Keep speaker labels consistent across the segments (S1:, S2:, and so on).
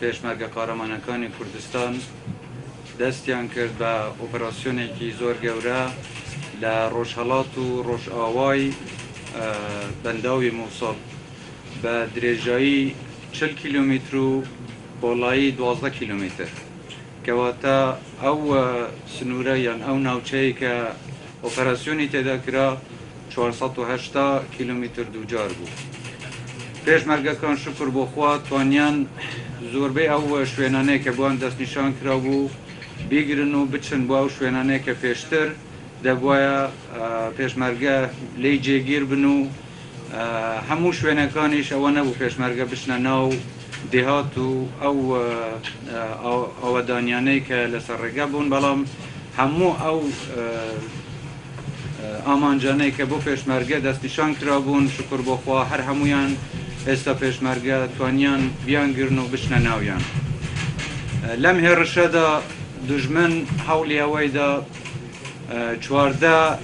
S1: پێشمەرگە قارەمانەکانی کوردستان دەستیان کرد بە ئۆپەراسیۆنێکی زۆر گەورە لە ڕۆژهەڵات و ڕۆژئاوای بەنداوی مووسڵ بە درێژایی 40 کیلومتر و بۆڵایی 12 کیلومتر کەواتە ئەو سنوورە یان ئەو ناوچەیە کە ئۆپەراسیۆنی تێدا کرا 480 کیلومتر دووجار بوو. پێشمەرگەکان شکر بۆ خوا توانیان زۆربەی ئەو شوێنانەیە کە بۆیان دەستنیشان کرا بوو بیگرن و بچن بۆ ئەو شوێنانەیە کە پێشتر دەبوایە پێشمەرگە لێی جێگیر بن و هەموو شوێنەکانیش ئەوە نەبوو پێشمەرگە بچنە ناو دێهات و ئەو ئەوەدانیانەی کە لەسەر ڕێگە بوون، بەڵام هەموو ئەو ئامانجانەی کە بۆ پێشمەرگە دەستنیشان کرا بوون شکر بۆ خوا هەر هەمویان ئێستا پێشمەرگە توانیان بیانگرن و بچنە ناویان. لەم هێرشەدا دوژمن هەوڵی ئەوەیدا 14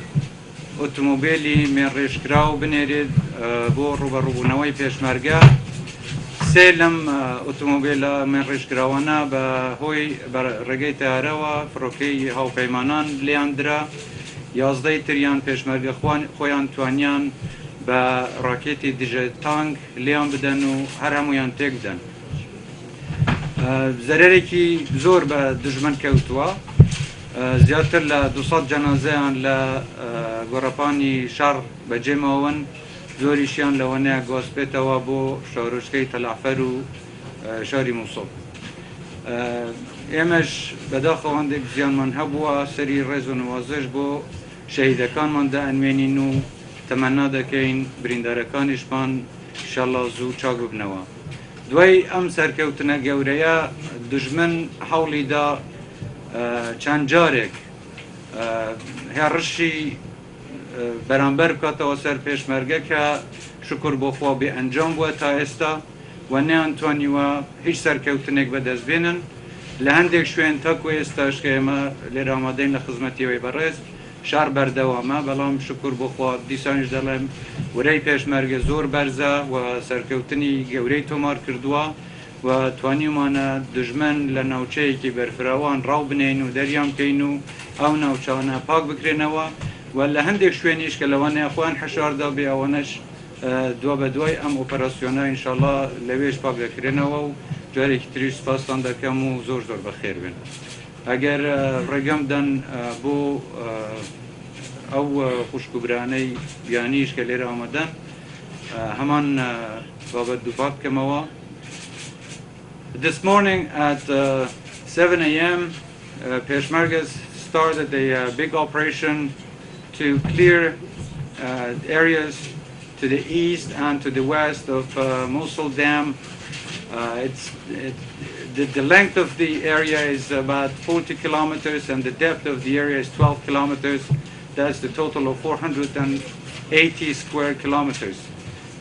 S1: ئۆتۆمۆبیلی مێڕێژکراو بنێرێت بۆ ڕوبەڕووبوونەوەی پێشمەرگە. سێ لەم ئۆتۆمۆبیلە مێڕێژکراوانە بە هۆی ڕێگەی تیارەوە فڕۆکەی هاوپەیمانان لیاندرا، 11 تریان پێشمەرگە خۆیان توانیان بە ڕاکێتی دژە تانک لیان بدەن و هەر هەمویان تێک بدەن. زەرێکی زۆر بە دژمن کەوتووە، زیاتر لە 200 جەنازەیان لە گۆڕەپانی شار بەجێماون، زۆریشیان لەوەنەیە گۆسپێتەوە بۆ شارۆچکەی تەلافەر و شاری مووسڵ. ئێمەش بەداخەوە هەندێک زیانمان هەبووە، سەری ڕێز و نوازش بۆ شەهیدەکانماندا ئەنوێنین و تەمەنا دەکەین بریندارەکانیشمان ئینشەڵڵا زوو چاک ببنەوە. دوای ئەم سەرکەوتنە گەورەیە دوژمن هەوڵیدا چەند جارێک هێڕشی بەرامبەر بکاتەوە سەر پێشمەرگە کە شکر بۆ خوا بێ ئەنجام بووە تا ئێستا و نەیانتوانیوە هیچ سەرکەوتنێک بەدەستبێنن لە هەندێک شوێن تاکو ئێستاش کە ئێمە لێرە ئامادەین لە خزمەتیەوەی بەڕێز شار بەردەوامە، بەڵام شکر بۆ خوا دیسانیش دەڵێم وەرەی پێشمەرگە زۆر بەرزە و سەرکەوتنی گەورەی تۆمار کردووە و توانیمانە دژمن لە ناوچەیەکی بەرفراوان ڕاو بنین و دەریان بکەین و ئەو ناوچانە پاک بکرێنەوە و لە هەندێک شوێنیش کە لەوانەیە خۆیان حەشاردا بێ ئەوەنەش دوا بە دوای ئەم ئۆپەراسیۆنە ئینشەڵڵا لەوێش پاک دەکرێنەوە و جارێکی تریش سپاسان دەکەم و زۆر زۆر بەخێر بن. ئەگەر ڕێگەم دەن بۆ ئەو خوشکوبرانەی بیانیش کە لێرە ئامادەن هەمان بابەت دووپات بکەمەوە. This morning at 7 a.m. Peshmergas started a big operation to clear areas to the east and to the west of Mosul Dam. The length of the area is about 40 kilometers and the depth of the area is 12 kilometers. That's the total of 480 square kilometers.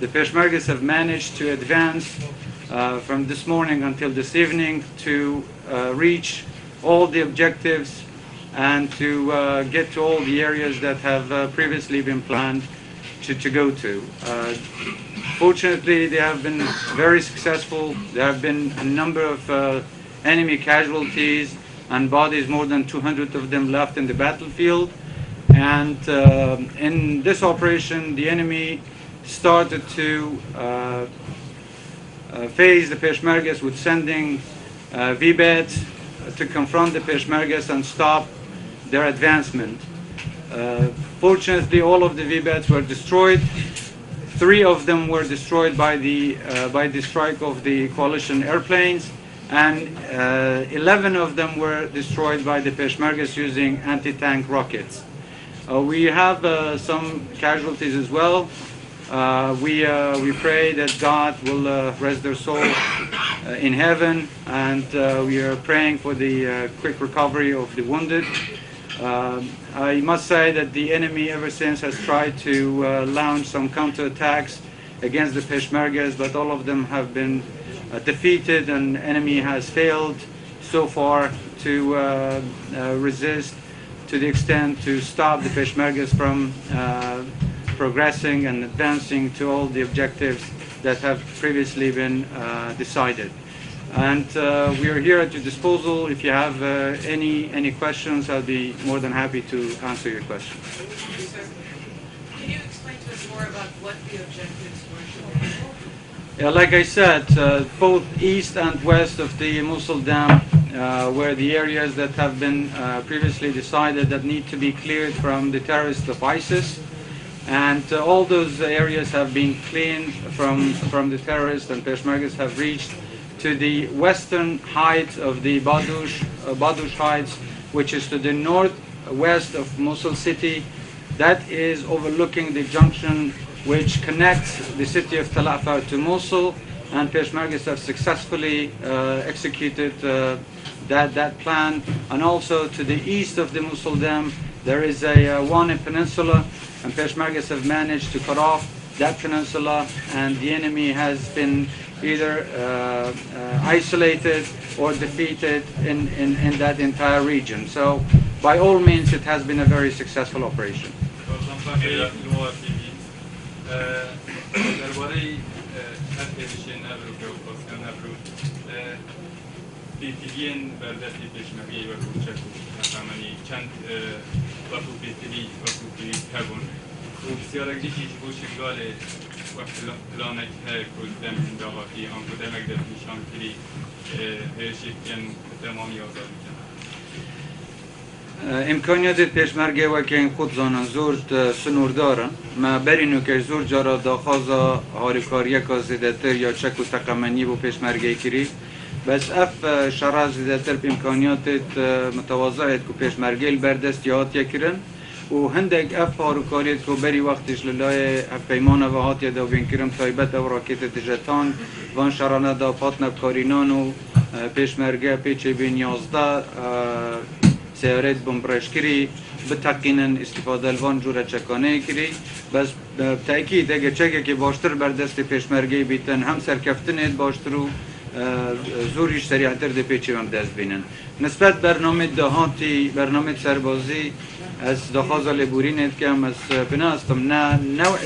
S1: The Peshmergas have managed to advance from this morning until this evening to reach all the objectives and to get to all the areas that have previously been planned to go to. Fortunately, they have been very successful. There have been a number of enemy casualties and bodies, more than 200 of them left in the battlefield. And in this operation, the enemy started to phase the Peshmergas with sending VBATs to confront the Peshmergas and stop their advancement. Fortunately, all of the VBATs were destroyed. 3 of them were destroyed by the strike of the coalition airplanes, and 11 of them were destroyed by the Peshmergas using anti-tank rockets. We have some casualties as well. We pray that God will rest their soul in heaven, and we are praying for the quick recovery of the wounded. I must say that the enemy ever since has tried to launch some counterattacks against the Peshmergas, but all of them have been defeated, and the enemy has failed so far to resist to the extent to stop the Peshmergas from progressing and advancing to all the objectives that have previously been decided. And we are here at your disposal. If you have any questions, I'll be more than happy to answer your questions.
S2: Can you explain to us more about what the objectives were?
S1: Yeah, like I said, both east and west of the Mosul Dam were the areas that have been previously decided that need to be cleared from the terrorists of ISIS. And all those areas have been cleaned from the terrorists, and Peshmergas have reached to the western height of the Badush Heights, which is to the northwest of Mosul city. That is overlooking the junction which connects the city of Tal Afar to Mosul, and Peshmergas have successfully executed that plan. And also to the east of the Mosul Dam, there is a Wana Peninsula, and Peshmergas have managed to cut off that peninsula, and the enemy has been either isolated or defeated in that entire region. So by all means, it has been a very successful operation. امکانیات پیشمرگه و که این خود زانن زورد سنور دارن ما برینو که زور جارا داخازا هاریکاریه که زیده تر یا چک و تقمنی بو پیشمرگه کری بس اف شرع زیده تر امکانیات متواضعت که پیشمرگه البردست یاد یکرن و هندک اف هاریکاریت که بری وقتش للای پیمان و هات یدا بین کرم تایبت و راکت تجتان وان شرانه دا پاتنب کارینان و پیشمرگه پیچه بین 11 سیارت بمبرش کری بتقینن استفاده الوان جوره چکانه کری بس تأکید اگه چکه که باشتر بردست پیشمرگی بیتن هم سرکفتنید باشتر و زوریش سریعتر ده پیچه هم دست بینن نسبت برنامه دهاتی برنامه سربازی از دخوازا لبورینید که هم از بناستم نه نوع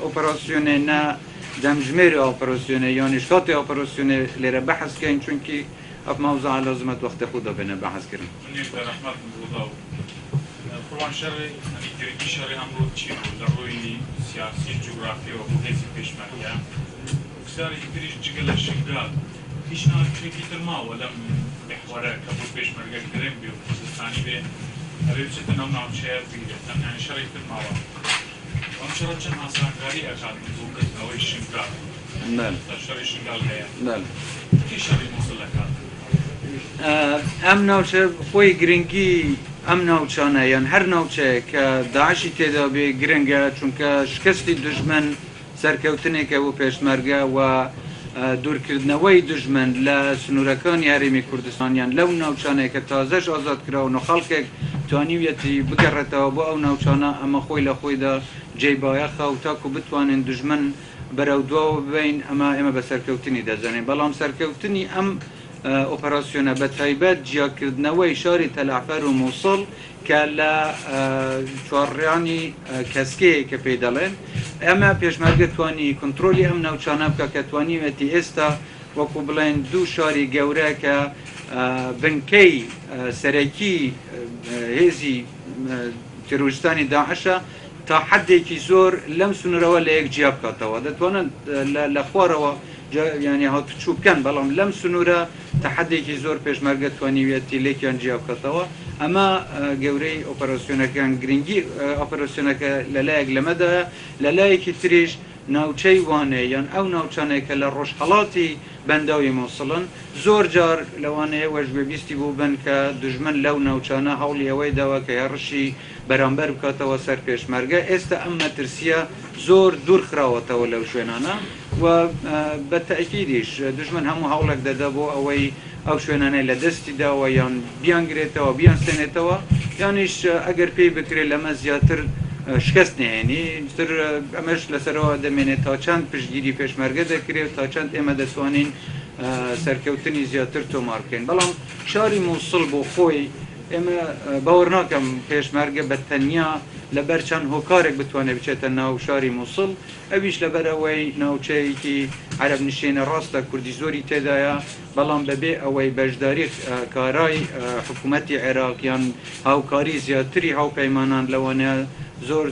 S1: اپراسیونه نه دمجمیر اپراسیونه یا نشکات اپراسیونه لیره بحث که این چون که اف موضوع لازمت وقت خدا بنا بحث کردن.
S3: قرآن شرعی گرگی شرعی امروز چی بود؟ در روی سیاسی جغرافی و محیطی پیشمرگه. بسیاری دیریش جگل شنگال. هیچ نه چیزی ترما ولم محوره کبود پیشمرگه کریم بیو خصوصانی به هر چیز نام شهر بیده. یعنی شرعی ترما و آن شرع چند آسانگاری اکاد می‌بود نوعی شنگال.
S1: نه.
S3: شرعی شنگال هیا.
S1: نه.
S3: کی شرعی موصل اکاد؟
S1: ام نوچه خوی گرینگی ام نوچانه یعنی هر نوچه که داعشی تیدا به گرینگه چون که شکستی دشمن سرکوتنی که او پیشمرگه و دورکردنەوەی دژمن لە سنوورەکانی هەرێمی کوردستانیان لەو ناوچانەیە کە تازەش ئازاد کراون و خەڵکێک توانیویەتی بگەڕێتەوە بۆ ئەو ناوچانە ئەمە خۆی لە خۆیدا جێبایەخە و تاکو بتوانین دژمن بەرەو دواوە ببین ئێمە بە سەرکەوتنی دەزانین بەڵام سەرکەوتنی ئەم ئۆپەراسیۆنە بە تایبەت جیاکردنەوەی شاری تەلعفەر و مووسڵ کە لە چوارڕیانی کەسکەیە کە پێی دەڵێن ئەمە پێشمەرگە توانی کۆنترۆلی ئەم ناوچانە بکە کە توانیوێتی ئێستا وەکو بڵێن دوو شاری گەورە کە بنکەی سەرەکی هێزی تیرۆریستانی داعشە تا حدێکی زۆر لەم سنوورەوە لە یەک جیا بکاتەوە دەتوانن لە خوارەوە يعني هاتوچوو بکەن بەڵام لەم سنوورە تا حدێکی زۆر پێشمەرگە توانیوێتی لێکیان جیا بکاتەوە ئەمە گەورەی ئۆپەراسیۆنەکان گرنگی ئۆپەراسیۆنەکە لەلایەک لەمەدا لەلایەکی تریش ناوچەی وانەیە یان ئەو ناوچانەیە کە لە ڕۆژهەڵاتی بەنداوی مووسڵن زۆر جار لەوانەیە وەژبێبیستی بوو بن کە دژمن لەو ناوچانە هەوڵی ئەوەی داوە کە هێڕشی بەرامبەر بکاتەوە سەر پێشمەرگە ئێستا ئەم مەترسیە زۆر دوور خراوەتەوە لەو شوێنانە و بە تەئکیدیش دژمن هەموو هەوڵێک دەدا بۆ ئەوەی ئەو شوێنانەی لە دەستی داوە یان بیانگرێتەوە بیانستێنێتەوە یانیش ئەگەر پێی بکرێت لەمە زیاتر شکست نهێنی تر ئەمەش لەسەرەوە دەمێنێت تا چەند پشتگیری پێشمەرگە دەکرێت تا چەند ئێمە دەتوانین سەرکەوتنی زیاتر تۆمار بکەین بەڵام شاری مووسڵ بۆ خۆی ئێمە باوەڕ ناکەم پێشمەرگە بە تەنیا لەبەر چەند هۆکارێک بتوانێت بچێتە ناو شاری مووسڵ ئەویش لەبەر ئەوەی ناوچەیەکی عرب نشین راست کردی زوری تدایا بلام ببی اوی بجداری کارای حکومتی عراقیان هاوکاری زیادتری هاو پیمانان لوانه زور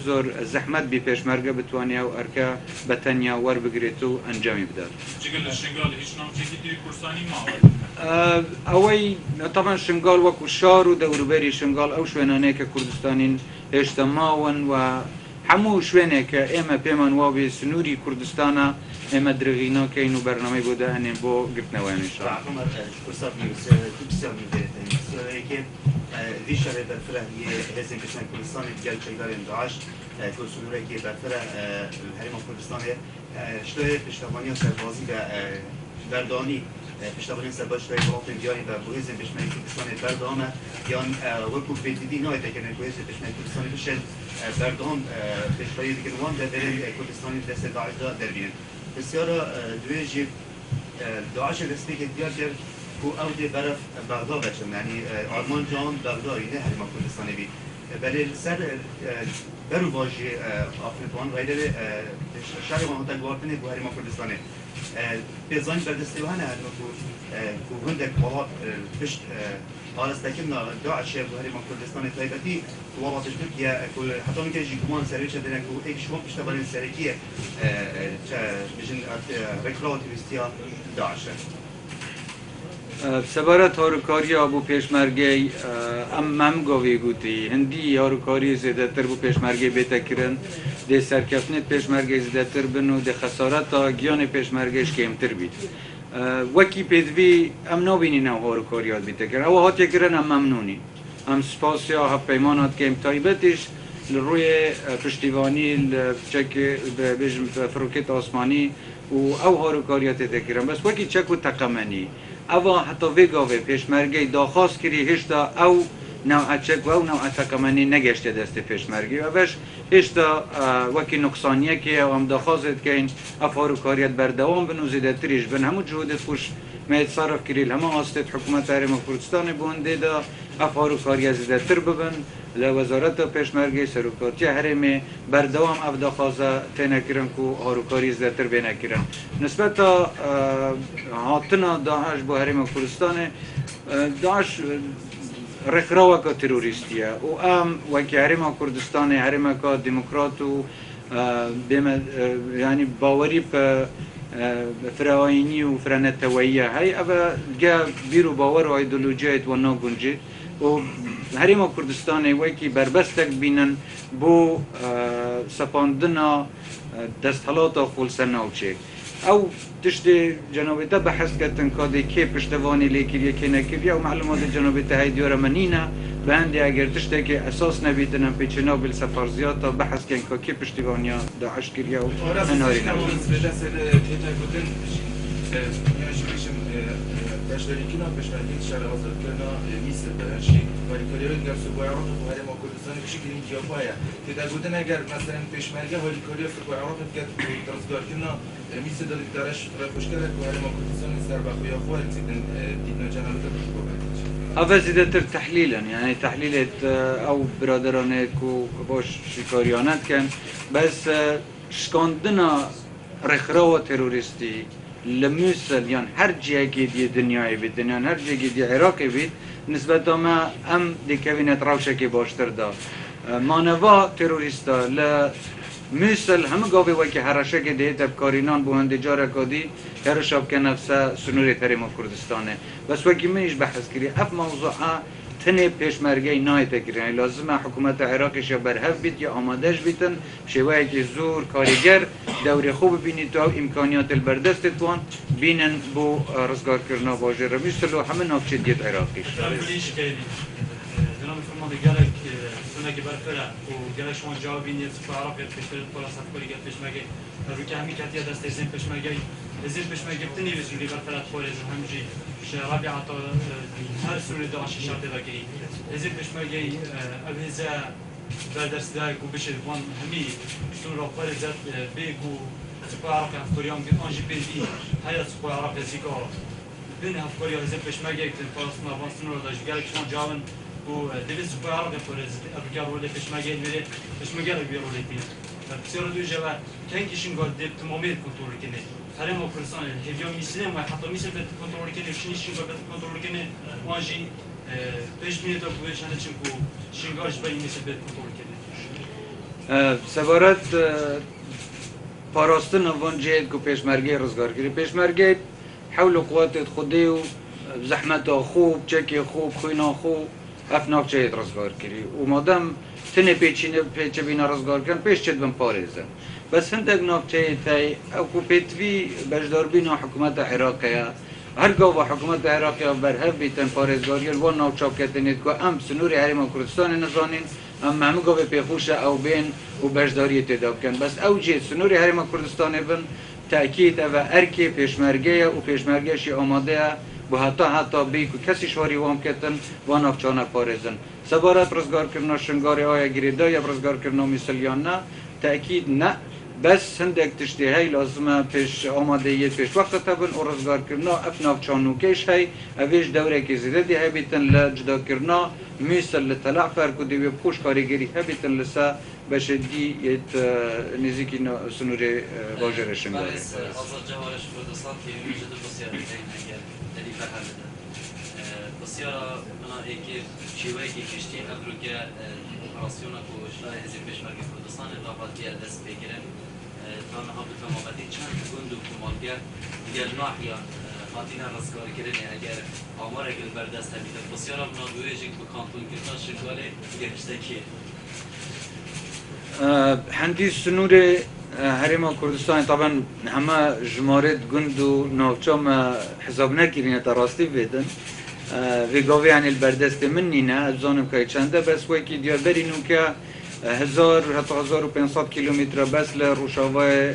S1: زحمت بی پیشمرگه بتوانیا و ارکا بتنیا ور بگریت و انجامی بداد.
S3: جگل شنگال هیچ نام چیزی توی کورسانی ما
S1: اوی طبعا شنگال وکو شار و دوروبری شنگال او شوینانه که کردستانین اجتماعون و همو شوینه که اما پیمان وابی سنوری کردستانا اما درغینا که اینو برنامه بوده هنین بو گرتنوه انشاء
S4: عمر كورسات نيوز تبسير من ذلك ذي شهر برفرة هي هزم كشان كردستان ديال شيدار داعش كورسونوري كي برفرة الهرم كردستان شتوي پشتواني سربازي برداني پشتواني سرباز شتوي بلاطن دياري بهزم بشمال كردستان بردانه يان وكو بيدي نايت كان بهزم بشمال كردستان بشن بردان پشتواني دكنوان در كردستان دست داعش دربين بسيارة دويجي داعش دستی که دیگر در کو اودی برف بغداد بچم یعنی آلمان جان بغداد نه هرما کردستانی بی ولی سر برو واژه آفریقان غیر شهر ما هنده گوارتنی بو هرما کردستانی بزن بردستی و هنه هرما کو هندک والا پشت آرستکیم نا داعش بو هرما کردستانی تایبتی والا تشتر که کل حتی میگه جیگمان سریچ دنه کو ایک شما پشت بالین سریکیه بجن رکلات وستیا داعشه
S1: سبارت هاروکاری ابو پیشمرگی ام گاوی گوتی هندی هاروکاری زیاده تر بو پیشمرگی بیت کرن ده سرکفنت پیشمرگی زیاده تر بنو ده خسارت تا گیان پیشمرگیش کمتر بید وکی پیدوی ام نبینی نو هاروکاریات بیت کرن او هاتی کرن ام ممنونی ام سپاسیا ها پیمانات کم تایبتش روی پشتیبانی چک بجم فروکت آسمانی و او هاروکاریات تکرن بس وکی چک و تقمنی اوا حتی ویگاوی پیشمرگی داخواست کری هشتا او نوع چک و او نوع تقمنی نگشته دست پیشمرگی و بش هشتا وکی نقصانیه که او هم داخواست که این اف هاروکاریات بردوام بنو زیده تریش بن همو جهودت خوش ما يتصرف كريل هما أستاذ حكومة هرم كردستان بونده دا أفارو كاريا زده تر ببن لوزارت پیشمرگی سروکاتی هرم بردوام افدا خازه تنکرن کو هاروکاری زده تر بنکرن نسبت تا هاتنا داعش با هرم کردستان داعش رخراوه که تروریستیه و ام وکی هرم کردستان هرم که دموکرات و یعنی باوری په فراینی و فرانتویه های اما جا بیرو باور و ایدولوژیت و ناگونجی و هریم کردستان وکی بربستک بینن بو سپاندنا دستحالات خلص ناوچه او تشت جنابته بحث کردن کادی که پشتوانی لیکریه که نکریه و معلومات جنابته های دیاره منینه به هنده اگر تشته که اساس نبیدنم پیچنا بل سفارزیات تا بحث کن که پشتیوانیا داعش کریه و انهاری نبید
S5: تشتركنا بشمالية شهر أوسط كنا ميسر بهالشيء والكوريين قال سبوع عرض وهذا ما كردستان بشكل إنجابايا تدا قدنا قال مثلا بشمالية والكوريين سبوع عرض كات ترانسدار كنا ميسر دل درش مشكلة وهذا ما كردستان سر بخويا خوار تدن تدنا جنابته بخويا
S1: هذا زيادة تحليلا يعني تحليل أو برادرانه كو باش شكاريانات كان بس شكاندنا رخراوة تيروريستي لموسل يعني هر جهة دي دنياي بيت دنيا هر جهة دي عراقي بيت نسبة ما أم دي كابينت روشة كي باشتر دا ما نوا تيروريستا لموسل هم قابي وكي هرشة كي دي تبكارينان بو هندي جارة كادي هرشاب كنفسه سنوري تريم كردستانه بس وكي منيش بحث كري اف موضوعها تنه پیشمرگی نایت کردن لازمه حکومت عراقش یا برهف بیت یا آمادهش بیتن شوایی که زور کارگر دوری خوب بینید تو امکانیات البردست توان بینن بو رزگار کردن واژه رو میستلو همه نافچه دیت عراقیش
S6: جناب فرمان گلک سونه که برفره و گلک شما جوابی نیست که عراقی پیشتر پلاست کولی گل پیشمرگی رو که همی کتیه دست زین پیشمرگی زين باش ما جبتني باش اللي برفرات خورز همجي رابعة هر سوري داعش شرط باقي زين باش ما جاي أبهزا بردرس دايك وباش الوان همي سورة خورز بيجو سباع عرق هفكوريان أنجي بيدي هاي سباع عرق زيكا بين هفكوريان زين باش ما جاي تنفاسنا وانسنور داش قالك شلون جاون و دبي سباع عرق خورز أبكار ولا باش ما جاي مري باش ما جاي بيرو ليتين بسیار دوی جوار تنگیشون گاد دب تمامی کنترل کنه هرم کردستان هدیه میسلم و حتی میشه به کنترل کنه شنیشون گاد کنترل کنه وانجی پیش میاد و بودش هنر چون کو شنگاش باید میشه به کنترل کنه
S1: سوارت پاراستن وانجی کو پیشمرگی روزگارگیری پیشمرگی حول قوات خودی و زحمت خوب چکی خوب خوینا خوب افناف چه روزگارگیری و مادام تنه پیچه بینا روزگار کن پیش چد بن پارێزن بس هندێک ناوچەیەتی ئەوکو پێتوی بەشداربوونەوە حکوومەتە عێراقیە هەرگاو بە حکوومەتە عێراقیە بەرهەف بیتن پارێزگاریان بۆ ناوچاوکەتێنێت کو ئەم سنووری هەرێمە کوردستانی نەزانین ئەم هەموو گاوێ پێخوشە ئەو بێن و بەشداری تێدا بکەن بەس ئەو جێ سنووری هەرێمە کوردستانی بن تاکید ئەوە ئەرکێ پێشمەرگەیە و پێشمەرگەشی ئامادەیە بۆ هەتا بیک و کەسی شواری وام کردن و ناوچانە پارێزن سەبارەت ڕزگارکردنە شنگاری ئایا گرێدایە ڕزگارکردنەوە میسلیانە تاکید نه بس هندێک تشتی هەی لازمە پێش ئامادەیەت پێش وەختە بن و ڕزگارکردنەوە ئەف ناوچانوکەش هەی ئەوێش دەورێکی زیدەتی هەبیتن لە جداکردنەوە میسل لە تەلاع فەرک و دەوێ بخۆش کاریگەری هەبیتن لەسە بەشەدی نزیکی سنووری باژێرە شنگاری
S7: بسیارا من ایکی شیوهی که کشتی ادروگه راسیونا کو شلای هزی پیشمرگی کردستان رابطی دست بگیرن تنها به تمامتی چند گند و کمالگر دیگر ناحیا خاطینا رزگار کردن اگر آمار اگر بردست همیده بسیارا من دویجی که کانتون کردن شنگاله گرشتکی
S1: هندی سنور هرێمە کوردستانی طبعا همه ژمارەت گوند و ناوچەم حساب نەکردینە تا ڕاستی بێدن وێگاویان البەردەستێ من نینە ئەزانم کە چەندە بەس وەکی دیاربەرین و کە 1500 کیلومتر بەس لە ڕووشاوای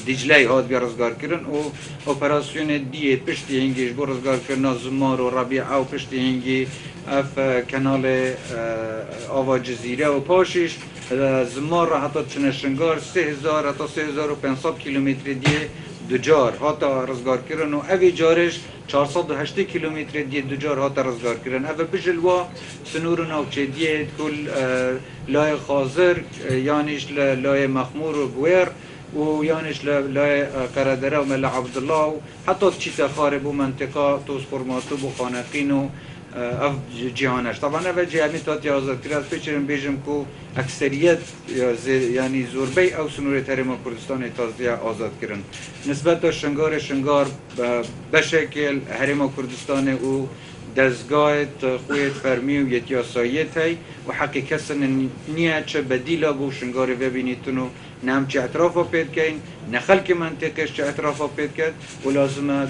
S1: دیجلەی هات بیا ڕزگارکردن و ئۆپەراسیۆنێ دیێت پشتی هەنگیش بۆ ڕزگارکردنا زمار و ڕەبیعە و پشتی هەنگی ئەف کەناڵێ ئاوا جزیرە و پاشیش زمار را حتی چنه شنگار 3000 حتی 3500 کیلومتر دیه دوجار حتی رزگار کردن و اوی جارش 480 کیلومتر دیه دوجار حتی رزگار کردن اوی بجلوا سنور ناوچه دیه کل لای خازر یانیش لای مخمور و گویر و یانش لای قردره و ملا عبدالله و حتی چیتا خارب و منطقه توس فرماتوب و خانقین و اف جهانش طبعا اول جهانی تاتی آزاد کرد از پیچرم بیجم که اکثریت یعنی زوربی او سنوری هرێمە کوردستانی تازه آزاد کردن نسبت تا شنگار بشکل هرێمە کوردستانی و دزگاه خویت فرمی و یتیاساییت هی و حقیقت نیه چه بدیلا بو شنگاری ببینیتونو نم چه اطرافا پید کن نه خلک منطقش چه اطرافا پید کرد و لازم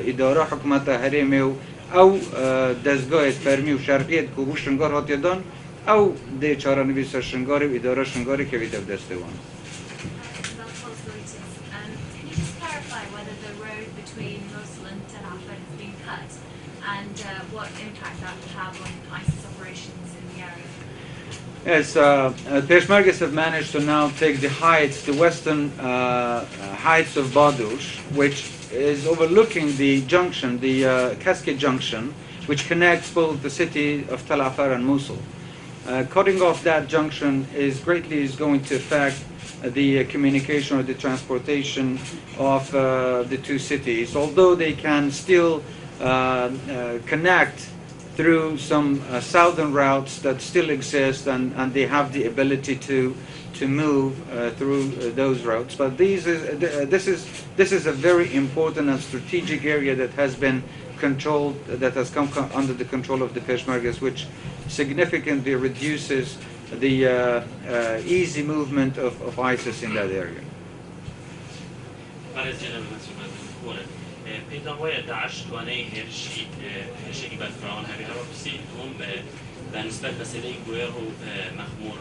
S1: اداره حکومت هرێمە و او دزگاه فرمی و شرقیت که بو شنگار هاتی دان او ده چاره نویس شنگاری و اداره شنگاری که ویده بدسته وان Yes, Peshmergas have managed to now take the heights, the western heights of Badush, which is overlooking the junction, the Cascade Junction, which connects both the city of Tel Afar and Mosul. Cutting off that junction is going to affect the communication or the transportation of the two cities, although they can still connect through some southern routes that still exist and they have the ability to move through those routes. But this is a very important and strategic area that has been controlled, that has come under the control of the Peshmergas, which significantly reduces the easy movement of ISIS in that area.
S8: پیداوی داعش توانایی هرشی بدفران همی هر وقتی هم به نسبت مسئله گویر و مخمور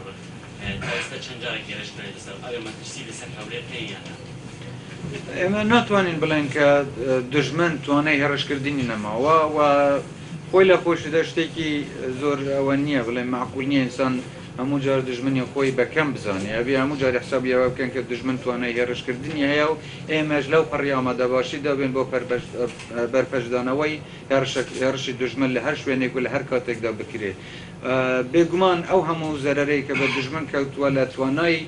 S8: تاستا چند جایی گرش کنید سر آیا من تشکیل سر حوله پیانه؟
S1: اما نتوانین بلند که دشمن توانایی هرش کردنی نما و خویل خوش داشته که زور اوانیه بلند معقول نیه انسان همو جار دشمنی خوی بکم بزنی ابی همو جار حسابی او کن که دشمن توانایی هرش کردنی هیاو ایمج لو پری آمده باشی دابین با برپشدانوی هرش دشمن لهر شوینه کل هر کاتک دا بکره بگمان او همو ضرری که به دشمن کت ولا توانایی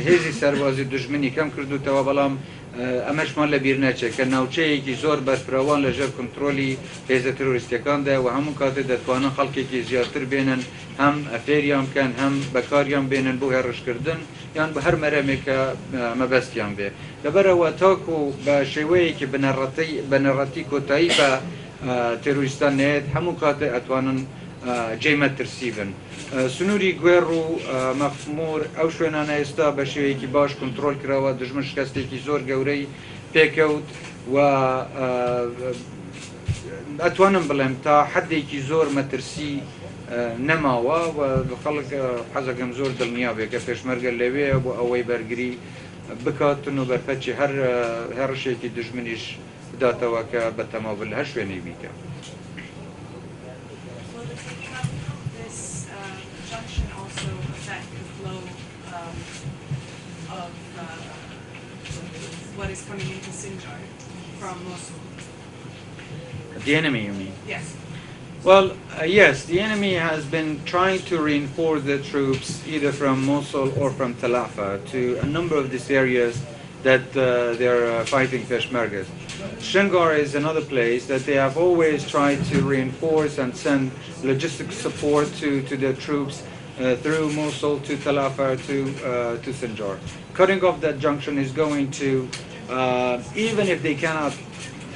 S1: هێزی سەربازی دژمنی کەم کردوتەوە بەڵام ئەمەشمان لە بیر نەچێت کە ناوچەیەکی زۆر بەرپراوان لەژێر کنترۆلی هێزە تەرۆریستەکاندا و هەموو کاتێ دەتوانن خەڵکێکی زیاتر بێنن هەم ئەفێریان بکەن هەم بەکاریان بێنن بۆ هێڕشکردن یان بە هەر مەرەمێکە مەبەستیان بێ لەبەرەوە تاکو بە شێوەیەکی بەنەڕەتی کۆتایی بە تێروریستان نێت هەموو کاتێ ئەتوانن جێمە ترسی بن سنووری گوێڕ و مەخمور ئەو شوێنانە ئێستا بە شێوەیەکی باش کنترۆل کراوە دژمن شکستێکی زۆر گەورەی پێکەوت و ئەتوانم بڵێم تا حدێکی زۆر مەترسی نەماوە و خەڵک حەزەکەم زۆر دڵنیا بێ کە پێشمەرگە لەوەیە بۆ ئەوەی بەرگری بکاتن و بەرپەچی هەڕشێکی دژمنیش بداتەوە کە بە تەماوبل هەر شوێنەی بیکە.
S2: What is coming into Sinjar from Mosul?
S1: The enemy, you mean?
S2: Yes.
S1: Well, yes, the enemy has been trying to reinforce the troops either from Mosul or from Tal Afar to a number of these areas that they're fighting Peshmergas. Shingar is another place that they have always tried to reinforce and send logistic support to their troops through Mosul to Tal Afar to Sinjar. Cutting off that junction is going to, even if they cannot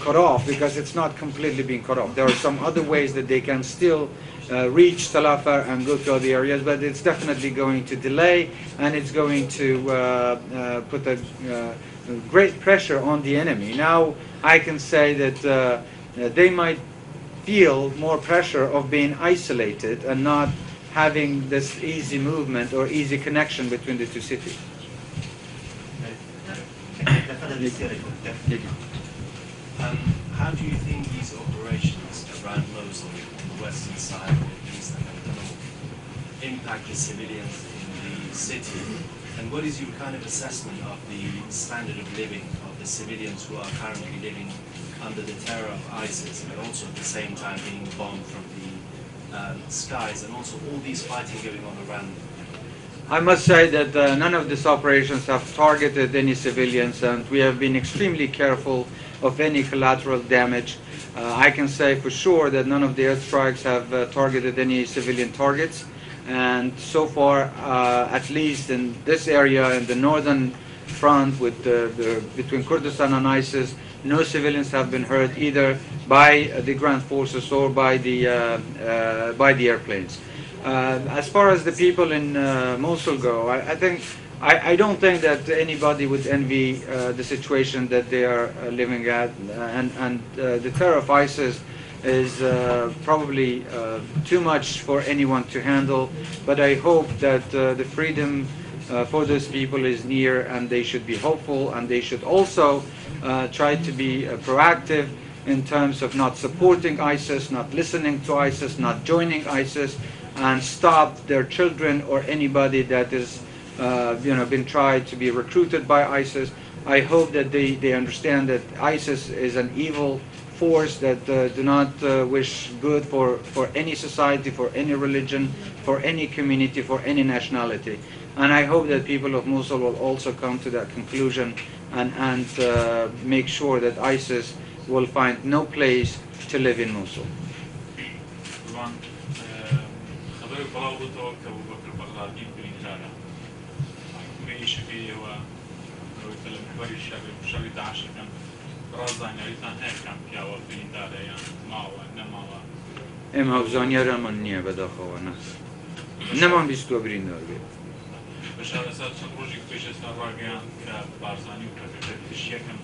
S1: cut off, because it's not completely being cut off. There are some other ways that they can still reach Tal Afar and go to other areas, but it's definitely going to delay and it's going to put a great pressure on the enemy. Now, I can say that they might feel more pressure of being isolated and not having this easy movement or easy connection between the two cities.
S9: How do you think these operations around Mosul on the western side or the east and the north impact the civilians in the city? And what is your kind of assessment of the standard of living of the civilians who are currently living under the terror of ISIS, but also at the same time being bombed from the skies, and also all these fighting going on around them?
S1: I must say that none of these operations have targeted any civilians, and we have been extremely careful of any collateral damage. I can say for sure that none of the airstrikes have targeted any civilian targets, and so far, at least in this area, in the northern front with between Kurdistan and ISIS, no civilians have been hurt either by the ground forces or by the airplanes. As far as the people in Mosul go, I don't think that anybody would envy the situation that they are living at, and the terror of ISIS is probably too much for anyone to handle, but I hope that the freedom for those people is near, and they should be hopeful, and they should also try to be proactive in terms of not supporting ISIS, not listening to ISIS, not joining ISIS, and stop their children or anybody that is been tried to be recruited by ISIS. I hope that they understand that ISIS is an evil force that do not wish good for any society, for any religion, for any community, for any nationality. And I hope that people of Mosul will also come to that conclusion and make sure that ISIS will find no place to live in Mosul. ام هفزانیار من نیه بداخوانه نمان بیستو برین دارگه
S3: بشار اساس پروژه پیش از راگیان که بارزانی و پروژه تشیکم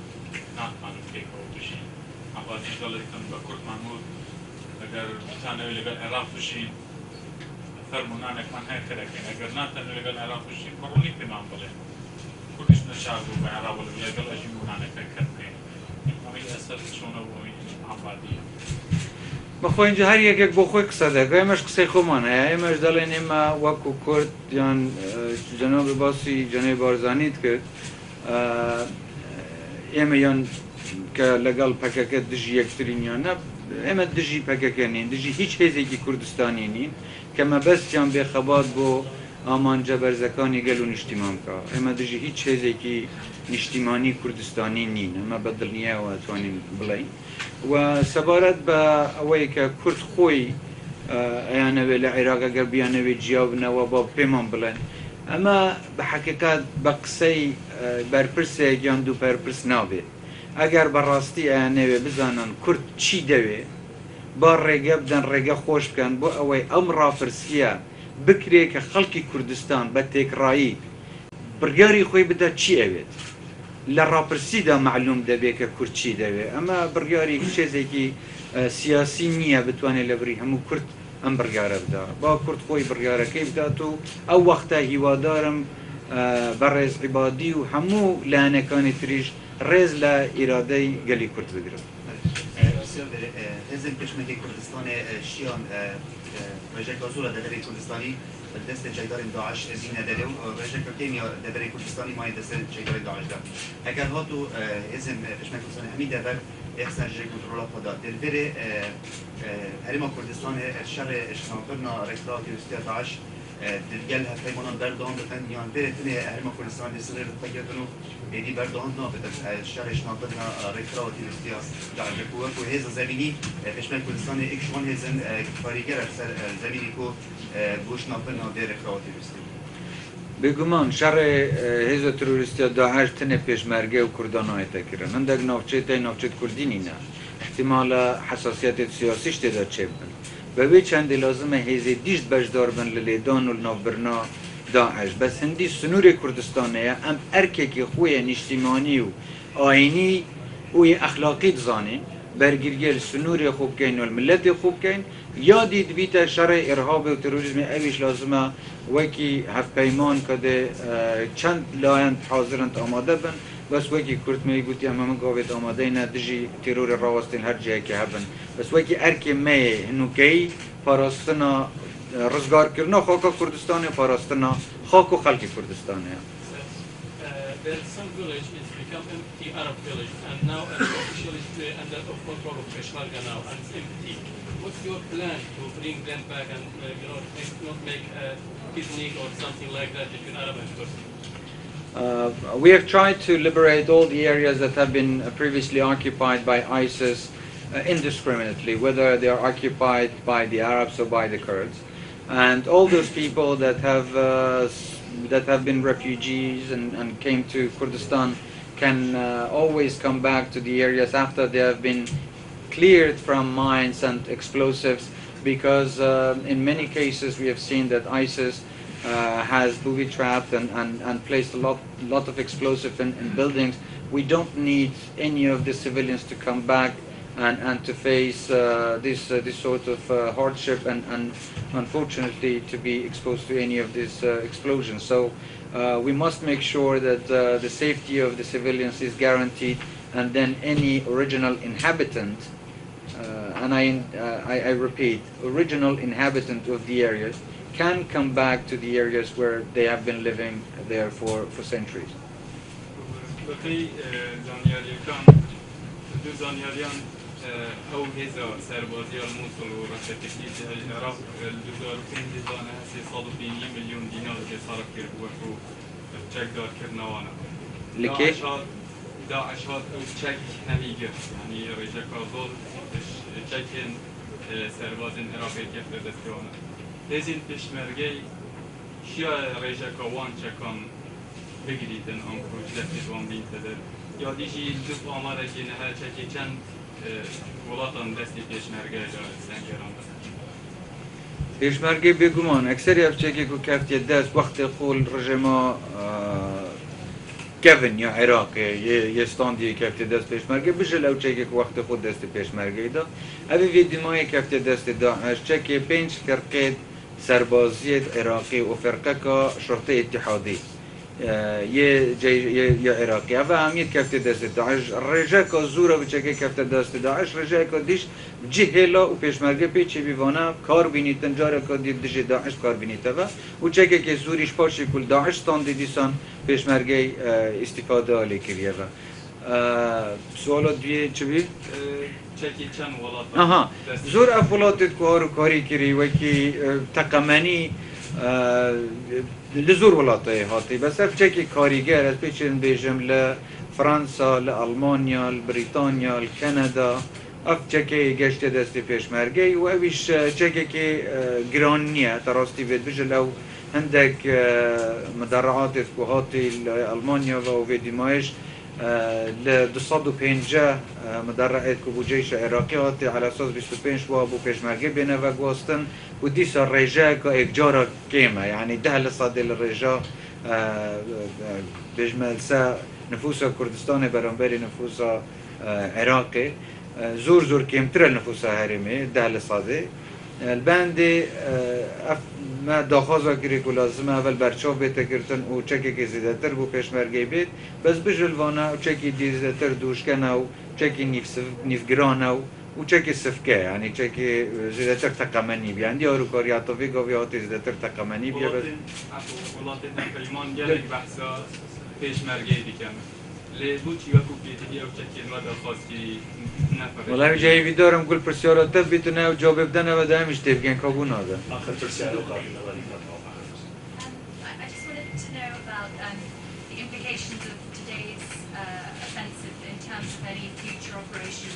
S3: ناتمانو فکر و تشین اما دیجالی کن با کرد محمود اگر تانه لگل عراق تشین فرمونانه کن هر کرکن اگر ناتانه لگل عراق تشین کرونی پیمان بله کردش نشاگو به عراق ولی لگل اجمونانه فکر کنه اما اساس شونه و عبادیه
S1: بخو اینجا هر یک با خوی قصه داره ایمش قصه خومانه ایمش دلین ایما وکو کرد یان جناب باسی جناب بارزانیت کرد ایما یان که لگل پککت دجی یکترین یان نه ایما دجی پککه نین دجی هیچ هزی که کردستانی نین که ما بس یان بخبات بو آمان جبرزکانی گلو نشتیمان که اما دجی هیچ چیزی که نشتیمانی کردستانی نین اما بدلنیه و توانیم بلین و سبارت با اوی که کرد خوی ایانه به العراق اگر بیانه به جیاب نوا با پیمان بلین اما بحقیقت بقصی برپرسه گیان دو برپرس نابه اگر براستی ایانه به بزنن کرد چی دوه با رگه بدن رگه خوش بکن با اوی امرا فرسیه بکره که خلقی کردستان به تکرایی برگاری خوی بده چی اوید لراپرسی دا معلوم دبه که کرد چی دوه اما برگاری چیزی که سیاسی نیه بتوانه لبری همو کرد ام برگاره بده با کرد خوی برگاره که بده تو او وقتا هیوادارم برز عبادی و همو لانکانی تریش رز لا اراده گلی کرد بگیرد
S4: بسیار حزب پشمرگه کردستان شیان رژه کازولا دبری کردستانی دست جایدار داعش زینه داره و رژه کیمیا دبری کردستانی مای دست جایدار داعش داره اگر ها تو حزب پشمرگه کردستانی همی دبر احسان جای کنترل خدا دلبره هرما کردستان شر اشتناقرنا رکلات یوستیا داعش دلگل هفیمانان بردان بتن یان بره تنه هرما کردستان دسته رتقیتنو ایدی بردان نابد شر اشتناقرنا رکلات یوستیا داعش کوه و هز زمینی پشمرگه کردستان اکشوان هزن کاریگر سر زمینی کو گوش نابرنا در رکلات یوستیا
S1: بگمان شر هزا تروریستی داعش تنه پیشمرگه و کردان های تکرن اندک نافچه تای نافچه کردینی نه احتمال حساسیت سیاسیش تدا چه بن به چند لازمه هزی دیشت بجدار بن للیدان و نافبرنا داعش بس هندی سنور کردستانه ام ارکه که خوی نشتیمانی و آینی و اخلاقی دزانه برگرگل سنور خوب کن و الملت خوب کن یادید بیت شر ارهاب و تروریسم اویش لازمه وکی هف پیمان کده چند لاین حاضرند آماده بن بس وکی کرد می گویی اما من قابل آماده نه دژی ترور راوستین هر جایی که هبن بس وکی ارک می نوکی پاراستنا رزگار کردن خاک کردستان پاراستنا خاک و خلق کردستان
S6: There's some village is become empty Arab village and now officially under control of Peshmerga now and it's empty. What's your plan to bring them back and not make a picnic or something like that between Arab and Kurd?
S1: We have tried to liberate all the areas that have been previously occupied by ISIS indiscriminately, whether they are occupied by the Arabs or by the Kurds. And all those people that have been refugees and came to Kurdistan can always come back to the areas after they have been cleared from mines and explosives, because in many cases we have seen that ISIS has booby-trapped and placed a lot of explosive in buildings. We don't need any of the civilians to come back and to face this sort of hardship and unfortunately to be exposed to any of these explosions. So we must make sure that the safety of the civilians is guaranteed, and then any original inhabitant, and I repeat, original inhabitant of the areas can come back to the areas where they have been living there for centuries.
S3: او هزا سربازی الموصل و رشتكي العراق الجزائر فين ديزانا هسي صادوا 2 مليون دينار اللي صار كير بوفو تشيك دار كرنوانا
S1: لكيف؟
S3: داعش هاد او تشيك نميجر يعني رجاك ظل تشيكين سربازين عراقي كيف دستوانا هزين بشمرجي شيا رجاك وان تشيكان بگیریدن آن کروج دستید وان بین تدر یا دیجی دو آماره که نه چکی چند ولاتان دستی پیشمرگه جا سنگران
S1: پیشمرگه بگمان اکثری افچه که کفتی دست وقت خول رژما کفن یا عراق یه ستاندی کفتی دست پیشمرگه بجل او چه که وقت خود دست پیشمرگه دا اوی ویدیمای کفتی دست داعش چه که 5 فرقه سربازی عراقی و فرقه که شرطه اتحادی یه عراقی و همیت کفت دست داعش رجاء که زوره بچه که کفت دست داعش رجاء که دیش جهلا و پیشمرگه پیچی بیوانه کار بینیتن جاره که دید دیش داعش کار بینیته و چه که زوریش پاشی کل داعش تانده دیسان پیشمرگه استفاده آلی کریه و سوالات بیه چه بید؟
S3: چکی چند ولات
S1: آها زور افولاتت کار و کاری کری و که تقمنی لزور ولاتی هاتی بس اف چکی کاریگر از پیچین بیجم لفرانسا لألمانیا لبریتانیا لکانادا اف چکی گشت دستی پیشمرگی و اویش چکی که گران نیه تراستی بید بجل او هندك مدرعات اسكوهاتي ألمانيا وفي دمشق ل 250 مدرعات كوبو جيش عراقي هاتي على اساس 25 وابو بيشمركي بينا وغوستن وديس الرجاء كإجارة كيمة يعني ده لصادي الرجاء بجمل سا نفوسها كردستاني برانبري نفوسها عراقي زور كيمتر نفوسها هرمي ده لصادي البندی ما داخوازا کری که لازمه اول برچاو بیت کردن و چکی که زیده تر بو پیشمرگی بیت بس بجلوانه و چکی دیزده تر دوشکنه و چکی نیفگرانه و چکی سفکه یعنی چکی زیده تر تقمنی بی اندی آرو کاریاتوی گاوی هاتی زیده تر تقمنی بی بس
S10: ولاتي نقيمان جالك بحثا پیشمرگی دیکن لبوچی و کوپیتی او چکی مدى خاصی نفر
S1: والله جاي في دورم كل برسيارة تبيتنا وجواب بدنا ودا مش تبين كابون هذا.
S9: آخر برسيارة قابل
S11: I just wanted to know about the implications of today's offensive in terms of any future operation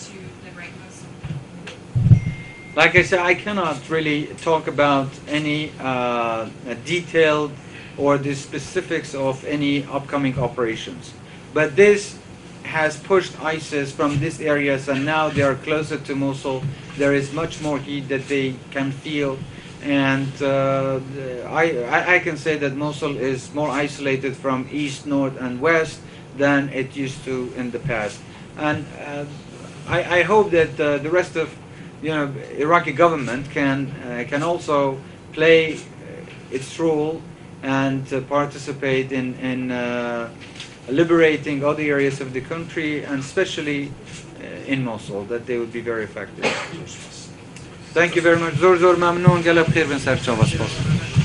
S11: to liberate Mosul.
S1: Like I said, I cannot really talk about any detailed or the specifics of any upcoming operations, but this has pushed ISIS from these areas and now they are closer to Mosul. There is much more heat that they can feel, and I can say that Mosul is more isolated from east, north and west than it used to in the past. And I hope that the rest of Iraqi government can also play its role and participate in liberating other areas of the country, and especially in Mosul, that they would be very effective. Thank you very much. Zor mamnoon. Galab khair ben sar chawaspas.